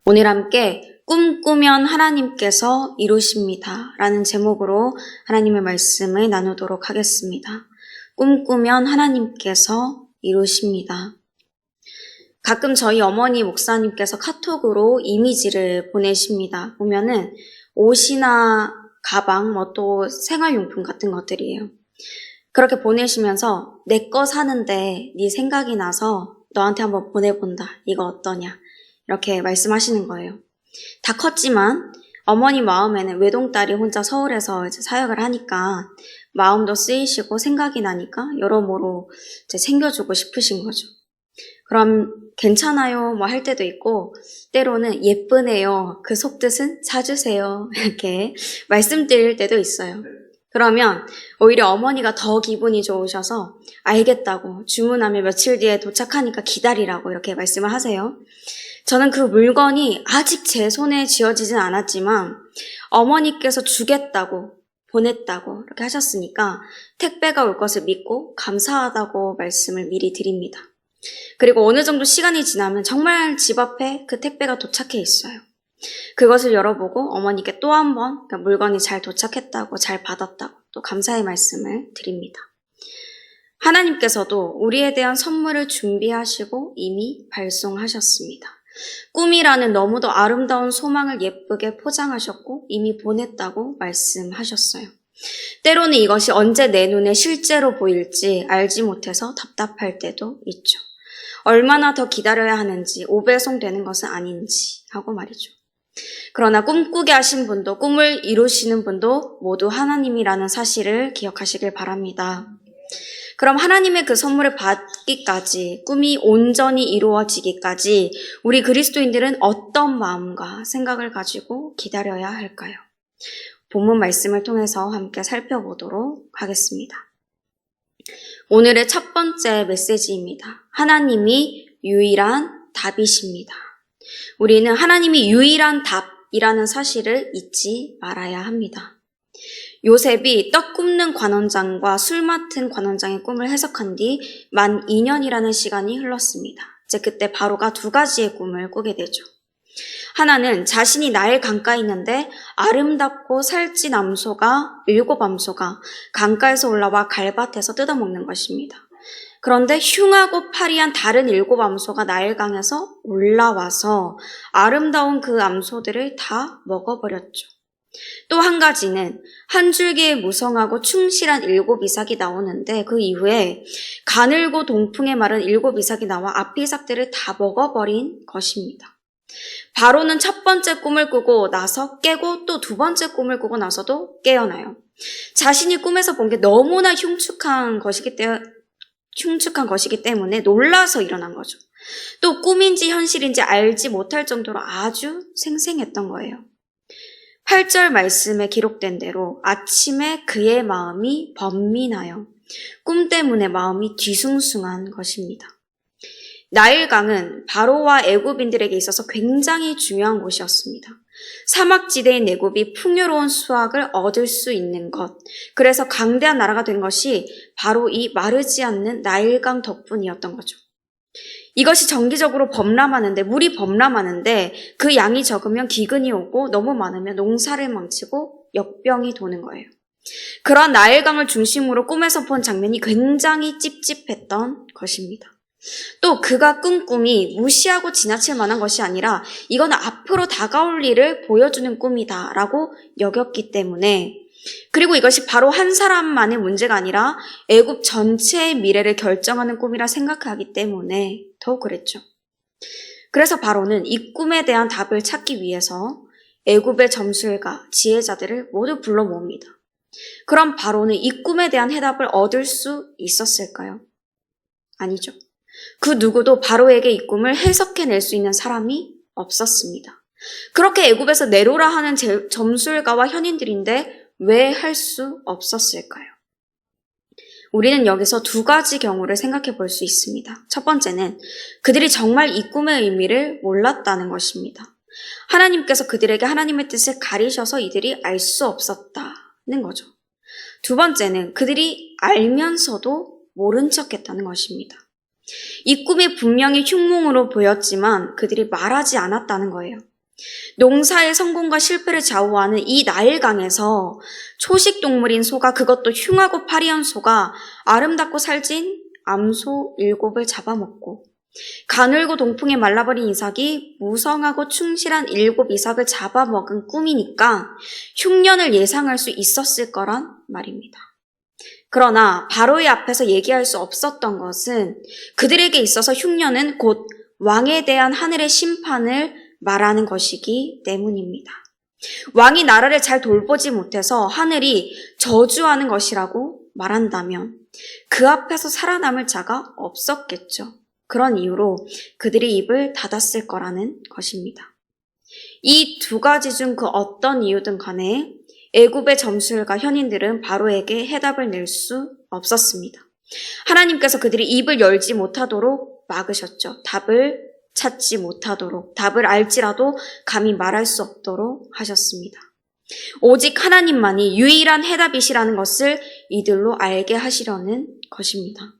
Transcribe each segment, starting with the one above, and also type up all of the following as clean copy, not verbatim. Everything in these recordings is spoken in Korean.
오늘 함께 꿈꾸면 하나님께서 이루십니다 라는 제목으로 하나님의 말씀을 나누도록 하겠습니다. 꿈꾸면 하나님께서 이루십니다. 가끔 저희 어머니 목사님께서 카톡으로 이미지를 보내십니다. 보면은 옷이나 가방, 또 생활용품 같은 것들이에요. 그렇게 보내시면서 내 거 사는데 네 생각이 나서 너한테 한번 보내본다. 이거 어떠냐? 이렇게 말씀하시는 거예요. 다 컸지만 어머니 마음에는 외동딸이 혼자 서울에서 이제 사역을 하니까 마음도 쓰이시고 생각이 나니까 여러모로 이제 챙겨주고 싶으신 거죠. 그럼 괜찮아요 할 때도 있고 때로는 예쁘네요. 그 속뜻은 사주세요. 이렇게 말씀드릴 때도 있어요. 그러면 오히려 어머니가 더 기분이 좋으셔서 알겠다고 주문하면 며칠 뒤에 도착하니까 기다리라고 이렇게 말씀을 하세요. 저는 그 물건이 아직 제 손에 쥐어지진 않았지만 어머니께서 주겠다고 보냈다고 이렇게 하셨으니까 택배가 올 것을 믿고 감사하다고 말씀을 미리 드립니다. 그리고 어느 정도 시간이 지나면 정말 집 앞에 그 택배가 도착해 있어요. 그것을 열어보고 어머니께 또 한 번 물건이 잘 도착했다고 잘 받았다고 또 감사의 말씀을 드립니다. 하나님께서도 우리에 대한 선물을 준비하시고 이미 발송하셨습니다. 꿈이라는 너무도 아름다운 소망을 예쁘게 포장하셨고 이미 보냈다고 말씀하셨어요. 때로는 이것이 언제 내 눈에 실제로 보일지 알지 못해서 답답할 때도 있죠. 얼마나 더 기다려야 하는지 5배송 되는 것은 아닌지 하고 말이죠. 그러나 꿈꾸게 하신 분도 꿈을 이루시는 분도 모두 하나님이라는 사실을 기억하시길 바랍니다. 그럼 하나님의 그 선물을 받기까지, 꿈이 온전히 이루어지기까지 우리 그리스도인들은 어떤 마음과 생각을 가지고 기다려야 할까요? 본문 말씀을 통해서 함께 살펴보도록 하겠습니다. 오늘의 첫 번째 메시지입니다. 하나님이 유일한 답이십니다. 우리는 하나님이 유일한 답이라는 사실을 잊지 말아야 합니다. 요셉이 떡 굽는 관원장과 술 맡은 관원장의 꿈을 해석한 뒤 만 2년이라는 시간이 흘렀습니다. 이제 그때 바로가 두 가지의 꿈을 꾸게 되죠. 하나는 자신이 나일 강가에 있는데 아름답고 살찐 암소가 7암소가 강가에서 올라와 갈밭에서 뜯어먹는 것입니다. 그런데 흉하고 파리한 다른 7암소가 나일강에서 올라와서 아름다운 그 암소들을 다 먹어버렸죠. 또 한 가지는 한 줄기의 무성하고 충실한 7이삭이 나오는데 그 이후에 가늘고 동풍에 마른 7이삭이 나와 앞이삭들을 다 먹어버린 것입니다. 바로는 첫 번째 꿈을 꾸고 나서 깨고 또 두 번째 꿈을 꾸고 나서도 깨어나요. 자신이 꿈에서 본 게 너무나 흉측한 것이기 때문에 놀라서 일어난 거죠. 또 꿈인지 현실인지 알지 못할 정도로 아주 생생했던 거예요. 8절 말씀에 기록된 대로 아침에 그의 마음이 번민하여 꿈 때문에 마음이 뒤숭숭한 것입니다. 나일강은 바로와 애굽인들에게 있어서 굉장히 중요한 곳이었습니다. 사막지대인 애굽이 풍요로운 수확을 얻을 수 있는 것, 그래서 강대한 나라가 된 것이 바로 이 마르지 않는 나일강 덕분이었던 거죠. 이것이 정기적으로 물이 범람하는데 그 양이 적으면 기근이 오고 너무 많으면 농사를 망치고 역병이 도는 거예요. 그러한 나일강을 중심으로 꿈에서 본 장면이 굉장히 찝찝했던 것입니다. 또 그가 꾼 꿈이 무시하고 지나칠 만한 것이 아니라 이건 앞으로 다가올 일을 보여주는 꿈이다 라고 여겼기 때문에, 그리고 이것이 바로 한 사람만의 문제가 아니라 애굽 전체의 미래를 결정하는 꿈이라 생각하기 때문에 더욱 그랬죠. 그래서 바로는 이 꿈에 대한 답을 찾기 위해서 애굽의 점술가, 지혜자들을 모두 불러 모읍니다. 그럼 바로는 이 꿈에 대한 해답을 얻을 수 있었을까요? 아니죠. 그 누구도 바로에게 이 꿈을 해석해낼 수 있는 사람이 없었습니다. 그렇게 애굽에서 내로라 하는 점술가와 현인들인데 왜 할 수 없었을까요? 우리는 여기서 두 가지 경우를 생각해 볼 수 있습니다. 첫 번째는 그들이 정말 이 꿈의 의미를 몰랐다는 것입니다. 하나님께서 그들에게 하나님의 뜻을 가리셔서 이들이 알 수 없었다는 거죠. 두 번째는 그들이 알면서도 모른 척했다는 것입니다. 이 꿈이 분명히 흉몽으로 보였지만 그들이 말하지 않았다는 거예요. 농사의 성공과 실패를 좌우하는 이 나일강에서 초식 동물인 소가, 그것도 흉하고 파리한 소가 아름답고 살찐 암소 7을 잡아먹고, 가늘고 동풍에 말라버린 이삭이 무성하고 충실한 7 이삭을 잡아먹은 꿈이니까 흉년을 예상할 수 있었을 거란 말입니다. 그러나 바로의 앞에서 얘기할 수 없었던 것은 그들에게 있어서 흉년은 곧 왕에 대한 하늘의 심판을 말하는 것이기 때문입니다. 왕이 나라를 잘 돌보지 못해서 하늘이 저주하는 것이라고 말한다면 그 앞에서 살아남을 자가 없었겠죠. 그런 이유로 그들이 입을 닫았을 거라는 것입니다. 이 2가지 중 그 어떤 이유든 간에 애굽의 점술가 현인들은 바로에게 해답을 낼 수 없었습니다. 하나님께서 그들이 입을 열지 못하도록 막으셨죠. 답을 찾지 못하도록, 답을 알지라도 감히 말할 수 없도록 하셨습니다. 오직 하나님만이 유일한 해답이시라는 것을 이들로 알게 하시려는 것입니다.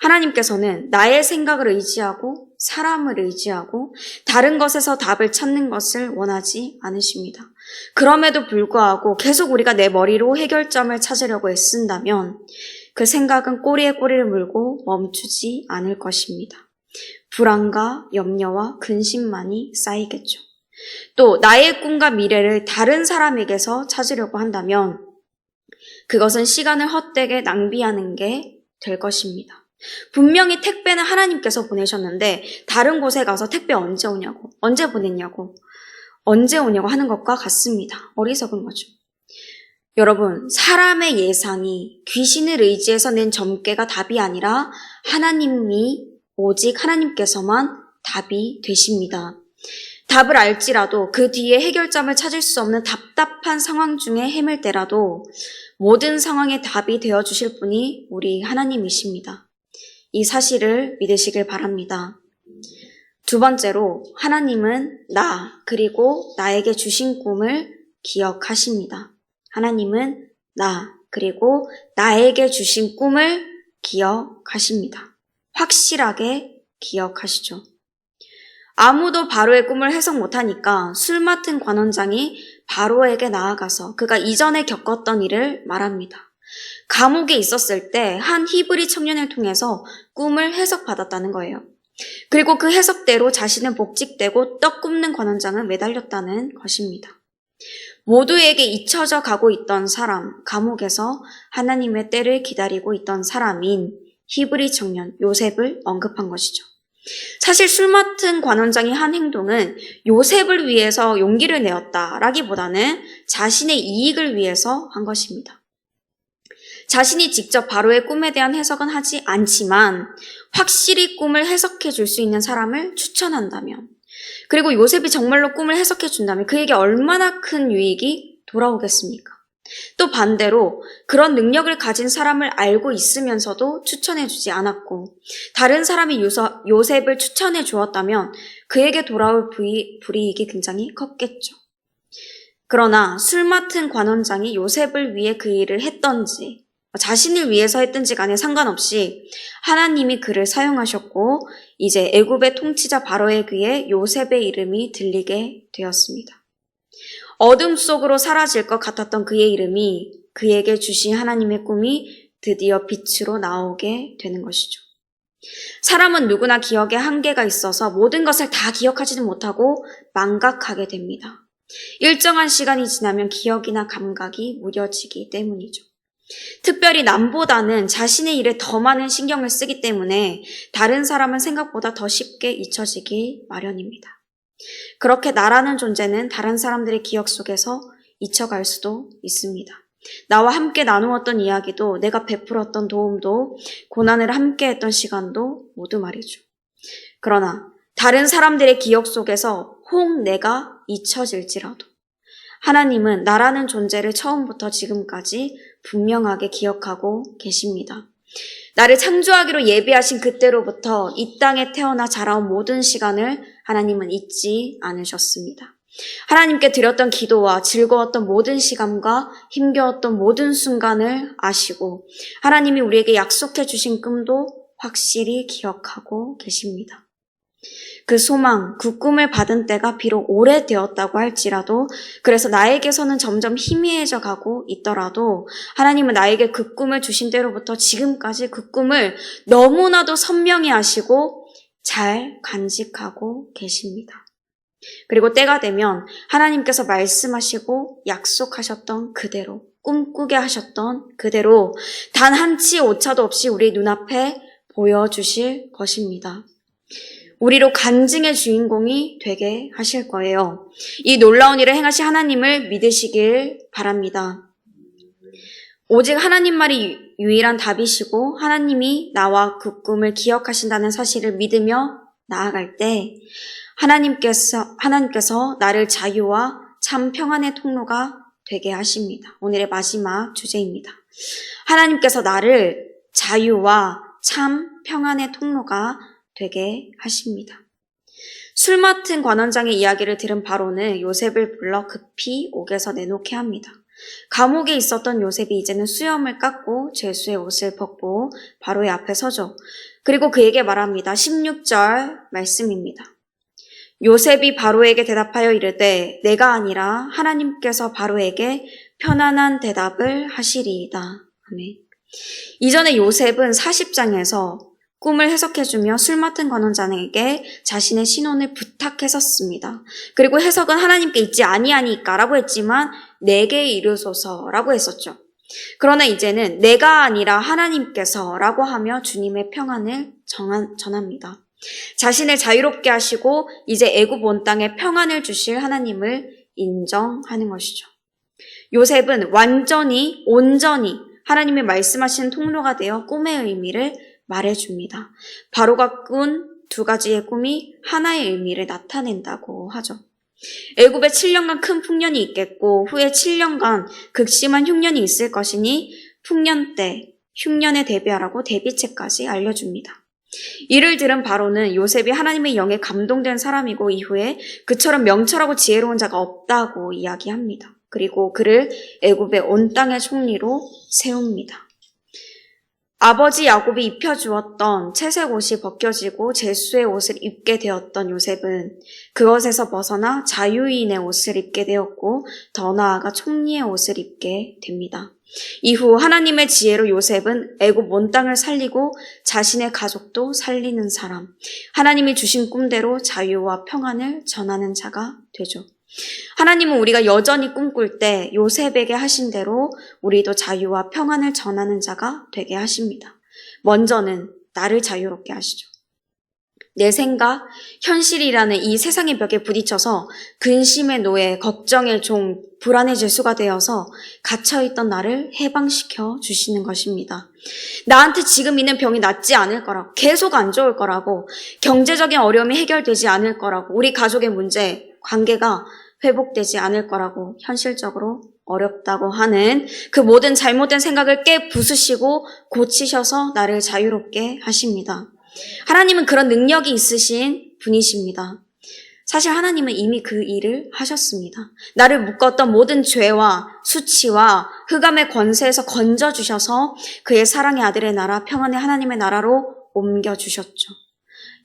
하나님께서는 나의 생각을 의지하고 사람을 의지하고 다른 것에서 답을 찾는 것을 원하지 않으십니다. 그럼에도 불구하고 계속 우리가 내 머리로 해결점을 찾으려고 애쓴다면 그 생각은 꼬리에 꼬리를 물고 멈추지 않을 것입니다. 불안과 염려와 근심만이 쌓이겠죠. 또 나의 꿈과 미래를 다른 사람에게서 찾으려고 한다면 그것은 시간을 헛되게 낭비하는 게 될 것입니다. 분명히 택배는 하나님께서 보내셨는데 다른 곳에 가서 택배 언제 오냐고, 언제 보냈냐고, 언제 오냐고 하는 것과 같습니다. 어리석은 거죠. 여러분, 사람의 예상이 귀신을 의지해서 낸 점괘가 답이 아니라 오직 하나님께서만 답이 되십니다. 답을 알지라도 그 뒤에 해결점을 찾을 수 없는 답답한 상황 중에 헤맬 때라도 모든 상황의 답이 되어주실 분이 우리 하나님이십니다. 이 사실을 믿으시길 바랍니다. 2번째로, 하나님은 나 그리고 나에게 주신 꿈을 기억하십니다. 하나님은 나 그리고 나에게 주신 꿈을 기억하십니다. 확실하게 기억하시죠. 아무도 바로의 꿈을 해석 못하니까 술 맡은 관원장이 바로에게 나아가서 그가 이전에 겪었던 일을 말합니다. 감옥에 있었을 때 한 히브리 청년을 통해서 꿈을 해석받았다는 거예요. 그리고 그 해석대로 자신은 복직되고 떡 굽는 관원장은 매달렸다는 것입니다. 모두에게 잊혀져 가고 있던 사람, 감옥에서 하나님의 때를 기다리고 있던 사람인 히브리 청년 요셉을 언급한 것이죠. 사실 술 맡은 관원장이 한 행동은 요셉을 위해서 용기를 내었다라기보다는 자신의 이익을 위해서 한 것입니다. 자신이 직접 바로의 꿈에 대한 해석은 하지 않지만 확실히 꿈을 해석해 줄 수 있는 사람을 추천한다면, 그리고 요셉이 정말로 꿈을 해석해 준다면 그에게 얼마나 큰 유익이 돌아오겠습니까? 또 반대로 그런 능력을 가진 사람을 알고 있으면서도 추천해 주지 않았고 다른 사람이 요셉을 추천해 주었다면 그에게 돌아올 불이익이 굉장히 컸겠죠. 그러나 술 맡은 관원장이 요셉을 위해 그 일을 했던지 자신을 위해서 했든지 간에 상관없이 하나님이 그를 사용하셨고 이제 애굽의 통치자 바로의 귀에 요셉의 이름이 들리게 되었습니다. 어둠 속으로 사라질 것 같았던 그의 이름이, 그에게 주신 하나님의 꿈이 드디어 빛으로 나오게 되는 것이죠. 사람은 누구나 기억에 한계가 있어서 모든 것을 다 기억하지는 못하고 망각하게 됩니다. 일정한 시간이 지나면 기억이나 감각이 무뎌지기 때문이죠. 특별히 남보다는 자신의 일에 더 많은 신경을 쓰기 때문에 다른 사람은 생각보다 더 쉽게 잊혀지기 마련입니다. 그렇게 나라는 존재는 다른 사람들의 기억 속에서 잊혀갈 수도 있습니다. 나와 함께 나누었던 이야기도, 내가 베풀었던 도움도, 고난을 함께 했던 시간도 모두 말이죠. 그러나 다른 사람들의 기억 속에서 혹 내가 잊혀질지라도 하나님은 나라는 존재를 처음부터 지금까지 분명하게 기억하고 계십니다. 나를 창조하기로 예비하신 그때로부터 이 땅에 태어나 자라온 모든 시간을 하나님은 잊지 않으셨습니다. 하나님께 드렸던 기도와 즐거웠던 모든 시간과 힘겨웠던 모든 순간을 아시고 하나님이 우리에게 약속해 주신 꿈도 확실히 기억하고 계십니다. 그 소망, 그 꿈을 받은 때가 비록 오래되었다고 할지라도, 그래서 나에게서는 점점 희미해져 가고 있더라도 하나님은 나에게 그 꿈을 주신 때로부터 지금까지 그 꿈을 너무나도 선명히 하시고 잘 간직하고 계십니다. 그리고 때가 되면 하나님께서 말씀하시고 약속하셨던 그대로, 꿈꾸게 하셨던 그대로 단 한 치 오차도 없이 우리 눈앞에 보여주실 것입니다. 우리로 간증의 주인공이 되게 하실 거예요. 이 놀라운 일을 행하신 하나님을 믿으시길 바랍니다. 오직 하나님 말이 유일한 답이시고 하나님이 나와 그 꿈을 기억하신다는 사실을 믿으며 나아갈 때 하나님께서 나를 자유와 참 평안의 통로가 되게 하십니다. 오늘의 마지막 주제입니다. 하나님께서 나를 자유와 참 평안의 통로가 되게 하십니다. 술 맡은 관원장의 이야기를 들은 바로는 요셉을 불러 급히 옥에서 내놓게 합니다. 감옥에 있었던 요셉이 이제는 수염을 깎고 죄수의 옷을 벗고 바로의 앞에 서죠. 그리고 그에게 말합니다. 16절 말씀입니다. 요셉이 바로에게 대답하여 이르되 내가 아니라 하나님께서 바로에게 편안한 대답을 하시리이다. 아멘. 이전에 요셉은 40장에서 꿈을 해석해주며 술 맡은 관원장에게 자신의 신원을 부탁했었습니다. 그리고 해석은 하나님께 있지 아니하니까 라고 했지만 내게 이르소서 라고 했었죠. 그러나 이제는 내가 아니라 하나님께서 라고 하며 주님의 평안을 전합니다. 자신을 자유롭게 하시고 이제 애굽 온 땅에 평안을 주실 하나님을 인정하는 것이죠. 요셉은 온전히 하나님이 말씀하시는 통로가 되어 꿈의 의미를 말해줍니다. 바로가 꾼 두 가지의 꿈이 하나의 의미를 나타낸다고 하죠. 애굽에 7년간 큰 풍년이 있겠고 후에 7년간 극심한 흉년이 있을 것이니 풍년 때 흉년에 대비하라고 대비책까지 알려줍니다. 이를 들은 바로는 요셉이 하나님의 영에 감동된 사람이고 이후에 그처럼 명철하고 지혜로운 자가 없다고 이야기합니다. 그리고 그를 애굽의 온 땅의 총리로 세웁니다. 아버지 야곱이 입혀주었던 채색 옷이 벗겨지고 제수의 옷을 입게 되었던 요셉은 그것에서 벗어나 자유인의 옷을 입게 되었고 더 나아가 총리의 옷을 입게 됩니다. 이후 하나님의 지혜로 요셉은 애굽 온 땅을 살리고 자신의 가족도 살리는 사람, 하나님이 주신 꿈대로 자유와 평안을 전하는 자가 되죠. 하나님은 우리가 여전히 꿈꿀 때 요셉에게 하신 대로 우리도 자유와 평안을 전하는 자가 되게 하십니다. 먼저는 나를 자유롭게 하시죠. 내 생각, 현실이라는 이 세상의 벽에 부딪혀서 근심의 노예, 걱정의 종, 불안의 죄수가 되어서 갇혀있던 나를 해방시켜 주시는 것입니다. 나한테 지금 있는 병이 낫지 않을 거라고, 계속 안 좋을 거라고, 경제적인 어려움이 해결되지 않을 거라고, 우리 가족의 문제, 관계가 회복되지 않을 거라고 현실적으로 어렵다고 하는 그 모든 잘못된 생각을 부수시고 고치셔서 나를 자유롭게 하십니다. 하나님은 그런 능력이 있으신 분이십니다. 사실 하나님은 이미 그 일을 하셨습니다. 나를 묶었던 모든 죄와 수치와 흑암의 권세에서 건져주셔서 그의 사랑의 아들의 나라, 평안의 하나님의 나라로 옮겨주셨죠.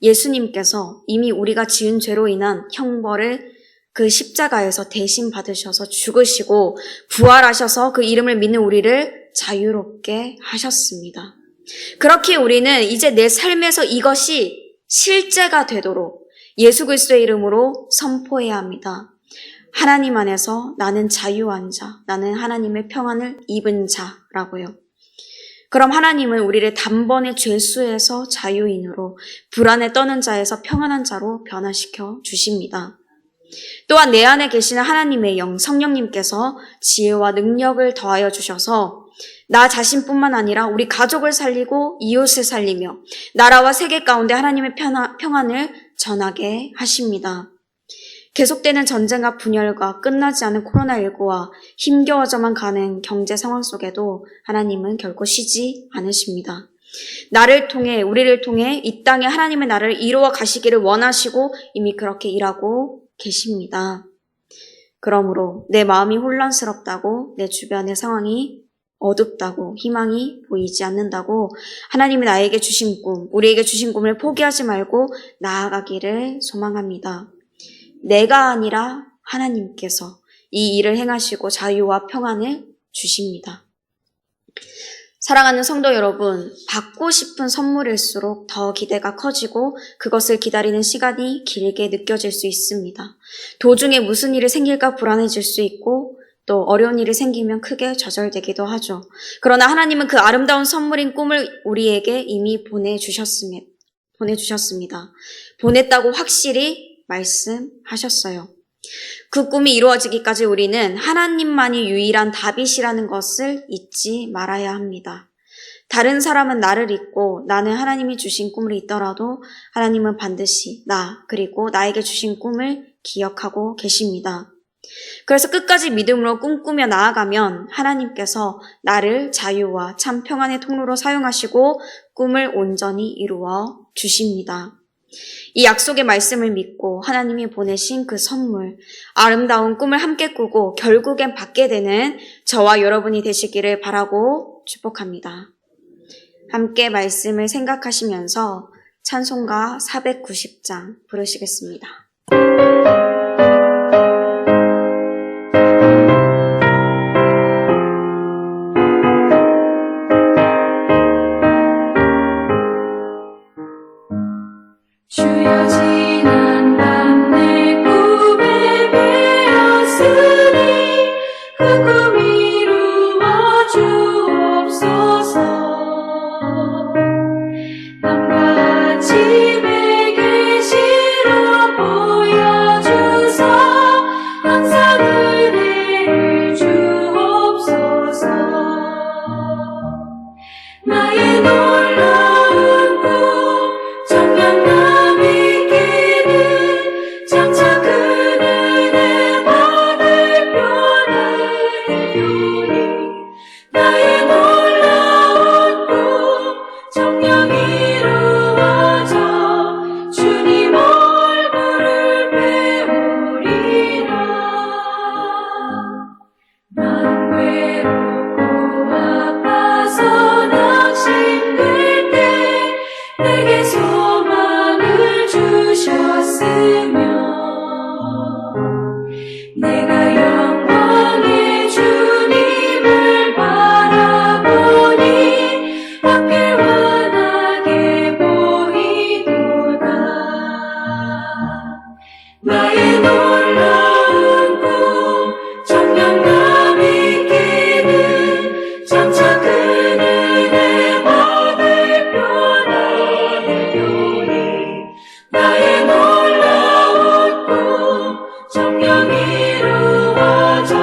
예수님께서 이미 우리가 지은 죄로 인한 형벌을 그 십자가에서 대신 받으셔서 죽으시고 부활하셔서 그 이름을 믿는 우리를 자유롭게 하셨습니다. 그렇게 우리는 이제 내 삶에서 이것이 실제가 되도록 예수 그리스도의 이름으로 선포해야 합니다. 하나님 안에서 나는 자유한 자, 나는 하나님의 평안을 입은 자라고요. 그럼 하나님은 우리를 단번에 죄수에서 자유인으로 불안에 떠는 자에서 평안한 자로 변화시켜 주십니다. 또한 내 안에 계시는 하나님의 영, 성령님께서 지혜와 능력을 더하여 주셔서 나 자신뿐만 아니라 우리 가족을 살리고 이웃을 살리며 나라와 세계 가운데 하나님의 평안을 전하게 하십니다. 계속되는 전쟁과 분열과 끝나지 않은 코로나19와 힘겨워져만 가는 경제 상황 속에도 하나님은 결코 쉬지 않으십니다. 나를 통해, 우리를 통해 이 땅에 하나님의 나라를 이루어 가시기를 원하시고 이미 그렇게 일하고 계십니다. 그러므로 내 마음이 혼란스럽다고 내 주변의 상황이 어둡다고, 희망이 보이지 않는다고 하나님이 나에게 주신 꿈, 우리에게 주신 꿈을 포기하지 말고 나아가기를 소망합니다. 내가 아니라 하나님께서 이 일을 행하시고 자유와 평안을 주십니다. 사랑하는 성도 여러분, 받고 싶은 선물일수록 더 기대가 커지고 그것을 기다리는 시간이 길게 느껴질 수 있습니다. 도중에 무슨 일이 생길까 불안해질 수 있고 또 어려운 일이 생기면 크게 좌절되기도 하죠. 그러나 하나님은 그 아름다운 선물인 꿈을 우리에게 이미 보내주셨습니다. 보냈다고 확실히 말씀하셨어요. 그 꿈이 이루어지기까지 우리는 하나님만이 유일한 답이시라는 것을 잊지 말아야 합니다. 다른 사람은 나를 잊고 나는 하나님이 주신 꿈을 잊더라도 하나님은 반드시 나 그리고 나에게 주신 꿈을 기억하고 계십니다. 그래서 끝까지 믿음으로 꿈꾸며 나아가면 하나님께서 나를 자유와 참 평안의 통로로 사용하시고 꿈을 온전히 이루어 주십니다. 이 약속의 말씀을 믿고 하나님이 보내신 그 선물, 아름다운 꿈을 함께 꾸고 결국엔 받게 되는 저와 여러분이 되시기를 바라고 축복합니다. 함께 말씀을 생각하시면서 찬송가 490장 부르시겠습니다. 주여 지난 밤 내 꿈에 베었으니 그 꿈 이루어 주옵소서. 밤과 아침에 계시로 보여주사 항상 은혜를 주옵소서. 나의 놀라운 꿈 정녕 장차 그 은혜 받을 뼈를 나의 놀라운 꿈 정녕 이루어져 주님 얼굴을 배우리라. 마음 외롭고 아파서 낙심될 때 내게 소망을 주셨으며 내가 영광의 주님을 바라보니 앞길 환하게 보이도다. 나의 놀라운 꿈 정녕 남이 끼는 장차 큰 은혜 받을 뼈나를 요리. 나의 놀라운 꿈 정녕 이루어져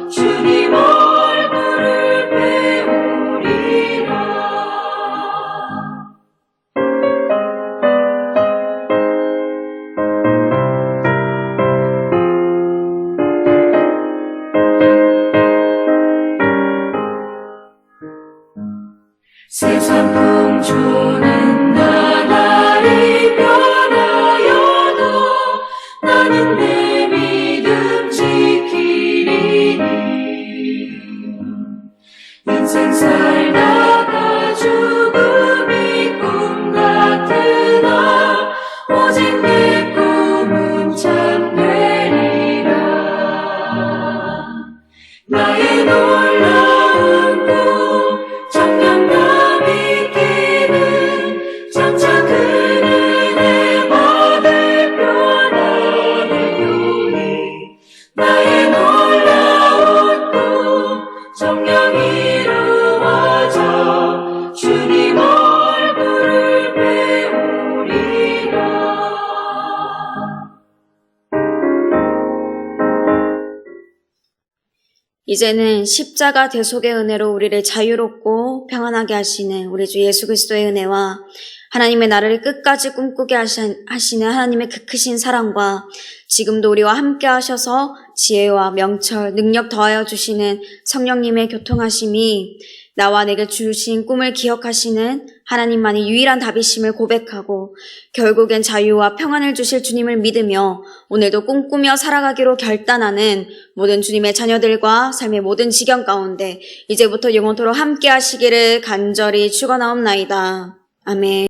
주님 얼굴을 배우리라. 세상 풍조는 나날이 변하여도 나는 내 믿음 지키리니. 인생 살다가 죽음이 꿈 같으나 오직 내 꿈은 참되리라. 나의 놀라운 꿈 정녕 남이 끼는 장차 큰 은혜 받을 뼈나를 요리. 나의 놀라운 꿈 정녕 이루어져 주님 얼굴을 배우리라. 이제는 십자가 대속의 은혜로 우리를 자유롭고 평안하게 하시는 우리 주 예수 그리스도의 은혜와 하나님의 나라를 끝까지 꿈꾸게 하시는 하나님의 그 크신 사랑과 지금도 우리와 함께 하셔서 지혜와 명철, 능력 더하여 주시는 성령님의 교통하심이 나와 내게 주신 꿈을 기억하시는 하나님만이 유일한 답이심을 고백하고 결국엔 자유와 평안을 주실 주님을 믿으며 오늘도 꿈꾸며 살아가기로 결단하는 모든 주님의 자녀들과 삶의 모든 지경 가운데 이제부터 영원토록 함께 하시기를 간절히 축원하옵나이다. 아멘.